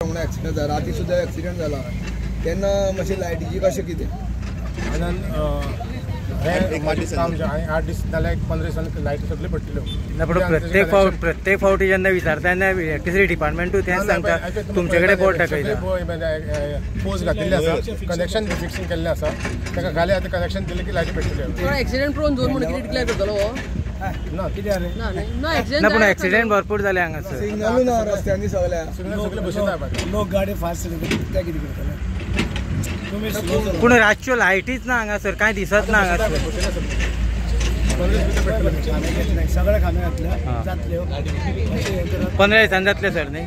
Accident जाला, राती सुद्धा एक्सिडेंट जाला तेन्ना मातशें लायटीची कशें कितें काम 8 दीस नाल्यार 15 दिसांनी लायटी सगळ्यो पडटल्यो। प्रत्येक फावटी जेन्ना विचारता तेन्ना इलेक्ट्रिसिटी डिपार्टमेंटूय तेंच सांगता तुमचे कडेन बोर्ड दाखयता। पोज घातिल्ले आसा, कनेक्शन फिक्सिंग केल्लें आसा, ताका घाले आतां कनेक्शन दिलें की लायटी पेटटल्यो। एक्सिडेंट प्रोन झोन म्हणून कितें डिक्लेअर करतलो हो? ना कितें ना पूण एक्सिडेंट भरपूर जाले हांगासर। सिग्नलूय ना रस्त्यांनी सगळ्या सगळे बसयता लोक गाडी फास्ट चलयता कितें करतले पूण रातच्यो लायटीच ना हांगासर, कांय दिसत ना हांगासर। सगळे खामे घातल्या जातल्यो 15 दिसांनी जातले सर न्ही?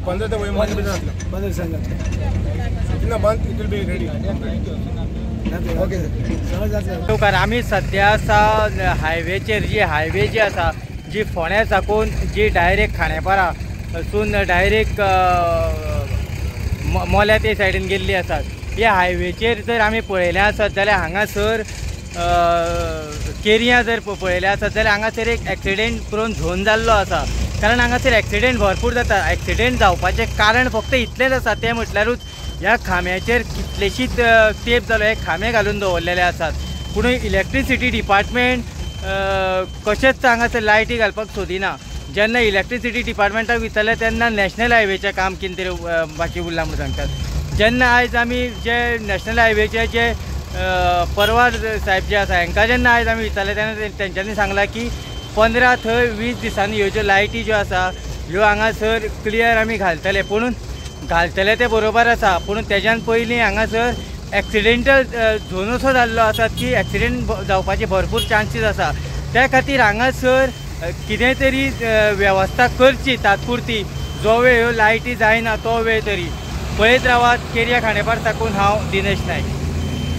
15 ते 15 दिसांनी जातले बंद it will be ready. Okay sir आमी सद्या आसा हायवेचेर, हायवे जी आसा जी फोंड्या साकून जी डायरेक्ट खांडेपारासून डायरेक्ट मोल्या ते सायडीन गेल्ली आसात। ह्या हायवेचेर जर आमी पळयलें आसत जाल्यार हांगासर केरिया जर पळयलें आसत जाल्यार हांगासर एक एक्सिडेंट प्रोन झोन जाल्लो आसा। कारण हांगासर एक्सिडेंट भरपूर जाता। एक्सिडेंट जावपाचें कारण फक्त इतलेंच आसा, तें म्हटल्यारूच ह्या खांब्याचेर कितलेशीच टेप जालो, हे खांबे घालून दवरलेले आसात। पूण इलेक्ट्रिसिटी डिपार्टमेंट कशेंच हांगासर लायटी घालपाक सोदिना। जेन्ना इलेक्ट्रिसिटी डिपार्टमेंटाक विचारलें तेन्ना नॅशनल हायवेचें काम कितें तरी बाकी उरलां म्हणून सांगतात। जेन्ना आयज आमी जे नॅशनल हायवेचे जे परवार साहेब जे आसा हांकां जेन्ना आयज आमी विचारलें तेन्ना तेंच्यांनी सांगलां की 15 थंय 20 दिसांनी ह्यो ज्यो लायटी ज्यो आसा ह्यो हांगासर क्लियर आमी घालतले। पूण घालतले ते बरोबर आसा, पूण तेज्यान पयलीं हांगासर एक्सिडेंटल झोन असो जाल्लो आसा की एक्सिडेंट जावपाचे भरपूर चान्सीस आसा। त्या खातीर हांगासर कितें तरी वेवस्था करची तात्पुरती, जो वेळ ह्यो लायटी जायना तो वेळ तरी। पळयत रावात, केरिया खांडेपार साकून हांव दिनेश नायक।